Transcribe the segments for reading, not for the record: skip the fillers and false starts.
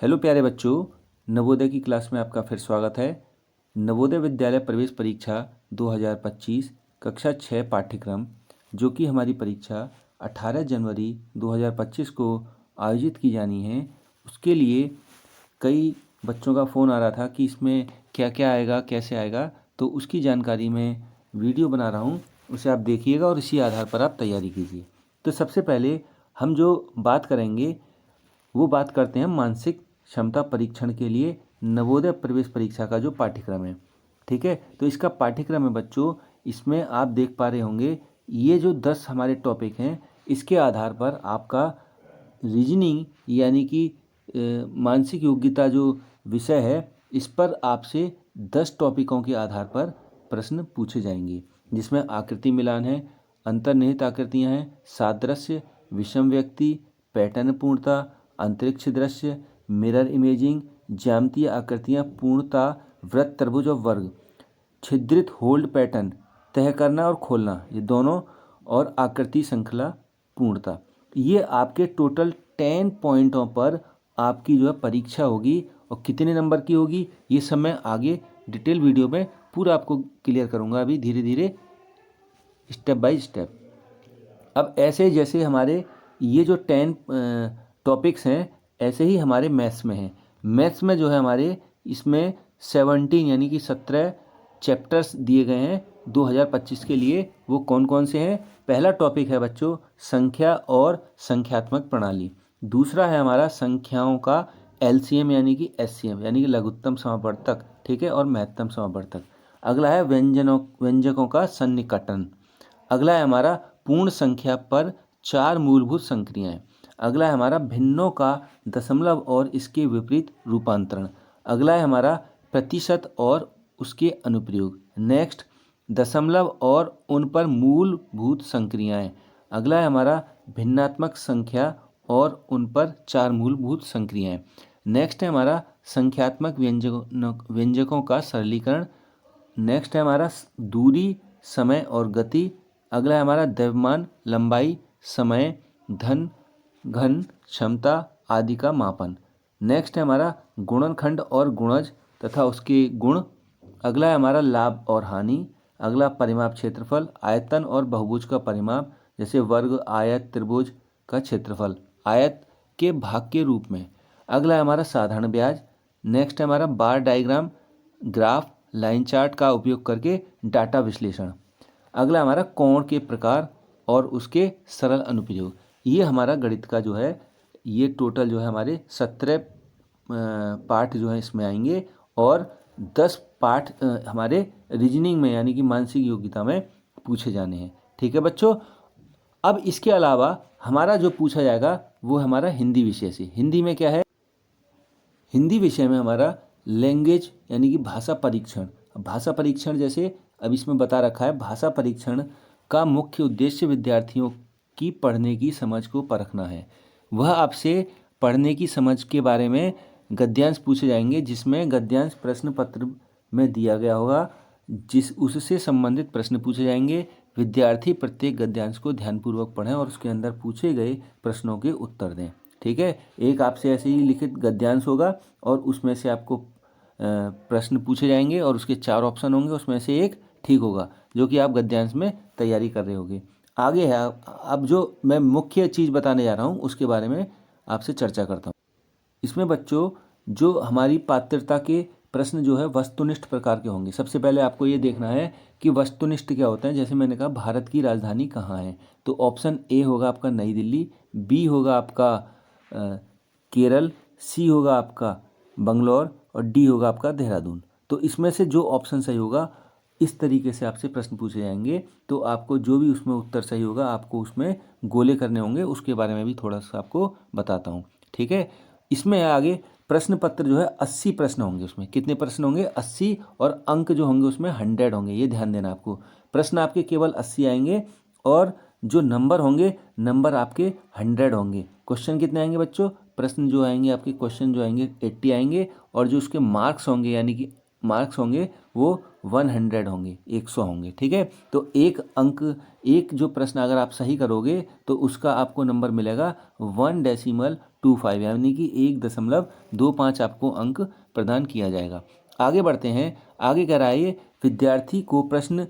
Hello प्यारे बच्चों, नवोदय की क्लास में आपका फिर स्वागत है। नवोदय विद्यालय प्रवेश परीक्षा 2025 कक्षा 6 पाठ्यक्रम, जो कि हमारी परीक्षा 18 जनवरी 2025 को आयोजित की जानी है, उसके लिए कई बच्चों का फ़ोन आ रहा था कि इसमें क्या क्या आएगा, कैसे आएगा। तो उसकी जानकारी में वीडियो बना रहा हूँ, उसे आप देखिएगा और इसी आधार पर आप तैयारी कीजिए। तो सबसे पहले हम जो बात करेंगे वो बात करते हैं मानसिक क्षमता परीक्षण के लिए नवोदय प्रवेश परीक्षा का जो पाठ्यक्रम है। ठीक है, तो इसका पाठ्यक्रम है बच्चों, इसमें आप देख पा रहे होंगे ये जो 10 हमारे टॉपिक हैं, इसके आधार पर आपका रीजनिंग यानी कि मानसिक योग्यता जो विषय है, इस पर आपसे 10 टॉपिकों के आधार पर प्रश्न पूछे जाएंगे, जिसमें आकृति मिलान है, अंतर्निहित आकृतियां हैं, सादृश्य, विषम व्यक्ति, पैटर्न पूर्णता, अंतरिक्ष दृश्य, मिरर इमेजिंग, ज्यामितीय आकृतियां पूर्णता, वृत्त, त्रिभुज और वर्ग, छिद्रित होल्ड पैटर्न, तय करना और खोलना, ये दोनों, और आकृति श्रृंखला पूर्णता। ये आपके टोटल 10 पॉइंटों पर आपकी जो है परीक्षा होगी, और कितने नंबर की होगी ये सब मैं आगे डिटेल वीडियो में पूरा आपको क्लियर करूँगा, अभी धीरे धीरे स्टेप बाय स्टेप। अब ऐसे जैसे हमारे ये जो 10 टॉपिक्स हैं, ऐसे ही हमारे मैथ्स में हैं। मैथ्स में जो है हमारे इसमें 17 यानी कि 17 चैप्टर्स दिए गए हैं 2025 के लिए। वो कौन कौन से हैं? पहला टॉपिक है बच्चों संख्या और संख्यात्मक प्रणाली। दूसरा है हमारा संख्याओं का एलसीएम यानी कि एससीएम यानी कि लघुत्तम समावर्तक, ठीक है, और महत्तम समावर्तक। अगला है व्यंजकों का सन्निकटन। अगला है हमारा पूर्ण संख्या पर 4 मूलभूत संक्रियाएं। अगला है हमारा भिन्नों का दशमलव और इसके विपरीत रूपांतरण। अगला है हमारा प्रतिशत और उसके अनुप्रयोग। नेक्स्ट, दशमलव और उन पर मूलभूत संक्रियाएं। अगला है हमारा भिन्नात्मक संख्या और उन पर 4 मूलभूत संक्रियाएं। नेक्स्ट है हमारा संख्यात्मक व्यंजकों का सरलीकरण। नेक्स्ट है हमारा दूरी, समय और गति। अगला है हमारा द्रव्यमान, लंबाई, समय, धन, घन, क्षमता आदि का मापन। नेक्स्ट है हमारा गुणनखंड और गुणज तथा उसके गुण। अगला है हमारा लाभ और हानि। अगला परिमाप क्षेत्रफल, आयतन और बहुभुज का परिमाप, जैसे वर्ग, आयत, त्रिभुज का क्षेत्रफल आयत के भाग के रूप में। अगला है हमारा साधारण ब्याज। नेक्स्ट है हमारा बार डायग्राम, ग्राफ, लाइन चार्ट का उपयोग करके डाटा विश्लेषण। अगला हमारा कोण के प्रकार और उसके सरल अनुप्रयोग। ये हमारा गणित का जो है, ये टोटल जो है हमारे 17 पाठ जो है इसमें आएंगे, और 10 पाठ हमारे रीजनिंग में यानी कि मानसिक योग्यता में पूछे जाने हैं। ठीक है बच्चों, अब इसके अलावा हमारा जो पूछा जाएगा वो हमारा हिंदी विषय से। हिंदी में क्या है? हिंदी विषय में हमारा लैंग्वेज यानी कि भाषा परीक्षण। भाषा परीक्षण जैसे अब इसमें बता रखा है, भाषा परीक्षण का मुख्य उद्देश्य विद्यार्थियों की पढ़ने की समझ को परखना है। वह आपसे पढ़ने की समझ के बारे में गद्यांश पूछे जाएंगे, जिसमें गद्यांश प्रश्न पत्र में दिया गया होगा, जिस उससे संबंधित प्रश्न पूछे जाएंगे। विद्यार्थी प्रत्येक गद्यांश को ध्यानपूर्वक पढ़ें और उसके अंदर पूछे गए प्रश्नों के उत्तर दें। ठीक है, एक आपसे ऐसे ही लिखित गद्यांश होगा और उसमें से आपको प्रश्न पूछे जाएंगे और उसके 4 ऑप्शन होंगे, उसमें से एक ठीक होगा, जो कि आप गद्यांश में तैयारी कर रहे होगे। आगे है, अब जो मैं मुख्य चीज़ बताने जा रहा हूँ उसके बारे में आपसे चर्चा करता हूँ। इसमें बच्चों जो हमारी पात्रता के प्रश्न जो है वस्तुनिष्ठ प्रकार के होंगे। सबसे पहले आपको ये देखना है कि वस्तुनिष्ठ क्या होता है। जैसे मैंने कहा भारत की राजधानी कहाँ है, तो ऑप्शन ए होगा आपका नई दिल्ली, बी होगा आपका केरल, सी होगा आपका बंगलौर और डी होगा आपका देहरादून। तो इसमें से जो ऑप्शन सही होगा, इस तरीके से आपसे प्रश्न पूछे जाएंगे। तो आपको जो भी उसमें उत्तर सही होगा आपको उसमें गोले करने होंगे, उसके बारे में भी थोड़ा सा आपको बताता हूँ। ठीक है, इसमें आगे प्रश्न पत्र जो है 80 प्रश्न होंगे। उसमें कितने प्रश्न होंगे? 80, और अंक जो होंगे उसमें 100 होंगे। ये ध्यान देना आपको, प्रश्न आपके केवल 80 आएंगे और जो नंबर होंगे, नंबर आपके 100 होंगे। क्वेश्चन कितने आएंगे बच्चों? प्रश्न जो आएंगे आपके, क्वेश्चन जो आएंगे 80 आएंगे, और जो उसके मार्क्स होंगे यानी कि मार्क्स होंगे वो 100 होंगे, 100 होंगे। ठीक है, तो एक अंक, एक जो प्रश्न अगर आप सही करोगे तो उसका आपको नंबर मिलेगा 1 0.25 यानी कि 1.25 आपको अंक प्रदान किया जाएगा। आगे बढ़ते हैं। आगे कह रहा है ये विद्यार्थी को प्रश्न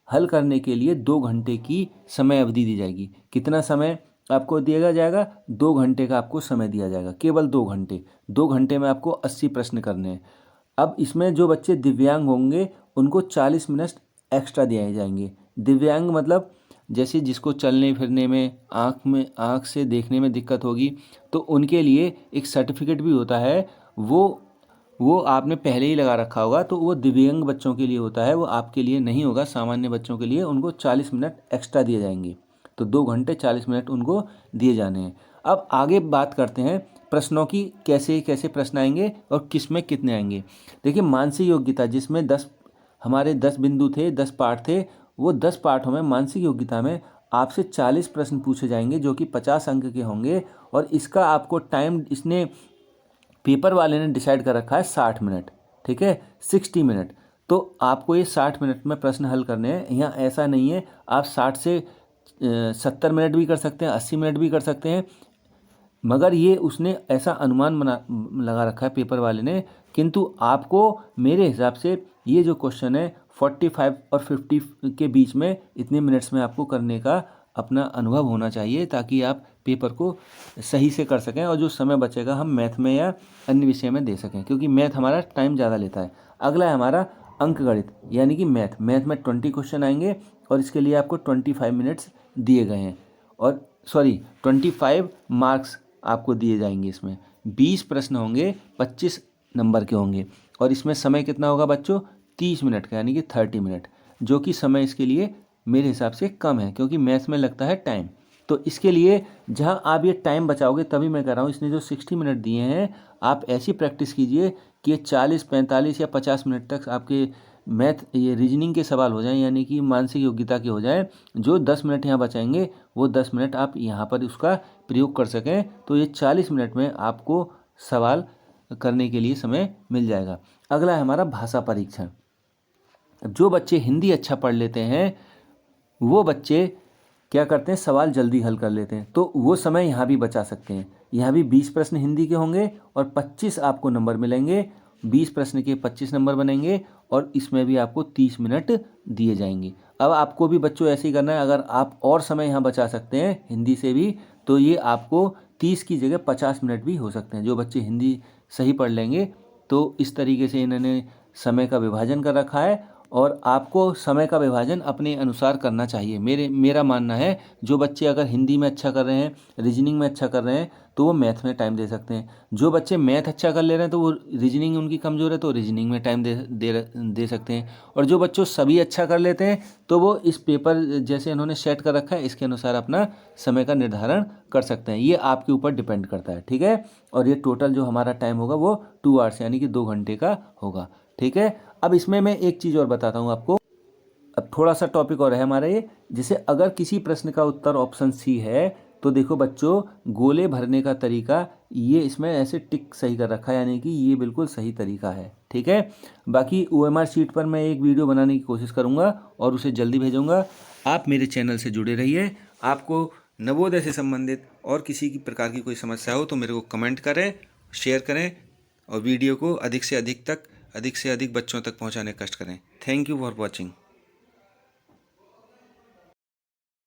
हल करने के लिए 2 घंटे की समय अवधि दी जाएगी। कितना समय आपको दिया जाएगा? 2 घंटे का आपको समय दिया जाएगा, केवल 2 घंटे। 2 घंटे में आपको 80 प्रश्न करने हैं। अब इसमें जो बच्चे दिव्यांग होंगे उनको 40 मिनट एक्स्ट्रा दिए जाएंगे। दिव्यांग मतलब जैसे जिसको चलने फिरने में आँख से देखने में दिक्कत होगी, तो उनके लिए एक सर्टिफिकेट भी होता है, वो आपने पहले ही लगा रखा होगा, तो वो दिव्यांग बच्चों के लिए होता है, वो आपके लिए नहीं होगा। सामान्य बच्चों के लिए उनको 40 मिनट एक्स्ट्रा दिए जाएंगे। तो 2 घंटे 40 मिनट उनको दिए जाने हैं। अब आगे बात करते हैं प्रश्नों की, कैसे कैसे प्रश्न आएंगे और किस में कितने आएंगे। देखिए, मानसिक योग्यता जिसमें 10 बिंदु थे, 10 पाठ थे, वो 10 पाठों में मानसिक योग्यता में आपसे 40 प्रश्न पूछे जाएंगे जो कि 50 अंक के होंगे। और इसका आपको टाइम इसने पेपर वाले ने डिसाइड कर रखा है 60 मिनट, ठीक है, 60 मिनट। तो आपको ये 60 मिनट में प्रश्न हल करने हैं। यहाँ ऐसा नहीं है आप 60 से 70 मिनट भी कर सकते हैं, 80 मिनट भी कर सकते हैं, मगर ये उसने ऐसा अनुमान लगा रखा है पेपर वाले ने। किंतु आपको मेरे हिसाब से ये जो क्वेश्चन है 45 और 50 के बीच में इतने मिनट्स में आपको करने का अपना अनुभव होना चाहिए, ताकि आप पेपर को सही से कर सकें और जो समय बचेगा हम मैथ में या अन्य विषय में दे सकें, क्योंकि मैथ हमारा टाइम ज़्यादा लेता है। अगला है हमारा अंकगणित यानी कि मैथ में 20 क्वेश्चन आएंगे और इसके लिए आपको 25 मिनट्स दिए गए हैं, और 25 मार्क्स आपको दिए जाएंगे। इसमें 20 प्रश्न होंगे, 25 नंबर के होंगे, और इसमें समय कितना होगा बच्चों? 30 मिनट का, यानी कि 30 मिनट, जो कि समय इसके लिए मेरे हिसाब से कम है, क्योंकि मैथ्स में लगता है टाइम। तो इसके लिए जहां आप ये टाइम बचाओगे, तभी मैं कह रहा हूँ इसने जो 60 मिनट दिए हैं, आप ऐसी प्रैक्टिस कीजिए कि ये 40, 45 या 50 मिनट तक आपके मैथ ये रीजनिंग के सवाल हो जाएं, यानी कि मानसिक योग्यता के हो जाएं। जो 10 मिनट यहाँ बचाएंगे वो 10 मिनट आप यहाँ पर उसका प्रयोग कर सकें, तो ये 40 मिनट में आपको सवाल करने के लिए समय मिल जाएगा। अगला है हमारा भाषा परीक्षण। जो बच्चे हिंदी अच्छा पढ़ लेते हैं वो बच्चे क्या करते हैं, सवाल जल्दी हल कर लेते हैं, तो वो समय यहाँ भी बचा सकते हैं। यहाँ भी 20 प्रश्न हिंदी के होंगे और 25 आपको नंबर मिलेंगे। 20 प्रश्न के 25 नंबर बनेंगे और इसमें भी आपको 30 मिनट दिए जाएंगे। अब आपको भी बच्चों ऐसे ही करना है। अगर आप और समय यहाँ बचा सकते हैं हिंदी से भी, तो ये आपको 30 की जगह 50 मिनट भी हो सकते हैं। जो बच्चे हिंदी सही पढ़ लेंगे, तो इस तरीके से इन्होंने समय का विभाजन कर रखा है, और आपको समय का विभाजन अपने अनुसार करना चाहिए। मेरा मानना है, जो बच्चे अगर हिंदी में अच्छा कर रहे हैं, रीजनिंग में अच्छा कर रहे हैं, तो वो मैथ में टाइम दे सकते हैं। जो बच्चे मैथ अच्छा कर ले रहे हैं तो वो रीजनिंग उनकी कमज़ोर है, तो रीजनिंग में टाइम दे सकते हैं। और जो बच्चों सभी अच्छा कर लेते हैं, तो वो इस पेपर जैसे इन्होंने सेट कर रखा है, इसके अनुसार अपना समय का निर्धारण कर सकते हैं। ये आपके ऊपर डिपेंड करता है, ठीक है। और ये टोटल जो हमारा टाइम होगा वो 2 आवर्स यानी कि 2 घंटे का होगा, ठीक है। अब इसमें मैं एक चीज़ और बताता हूँ आपको। अब थोड़ा सा टॉपिक और है हमारा ये, जैसे अगर किसी प्रश्न का उत्तर ऑप्शन सी है, तो देखो बच्चों, गोले भरने का तरीका ये इसमें ऐसे टिक सही कर रखा है, यानी कि ये बिल्कुल सही तरीका है, ठीक है। बाकी OMR शीट पर मैं एक वीडियो बनाने की कोशिश करूँगा और उसे जल्दी भेजूँगा। आप मेरे चैनल से जुड़े रहिए। आपको नवोदय से संबंधित और किसी की प्रकार की कोई समस्या हो तो मेरे को कमेंट करें, शेयर करें, और वीडियो को अधिक से अधिक बच्चों तक पहुंचाने का कष्ट करें। Thank you for watching.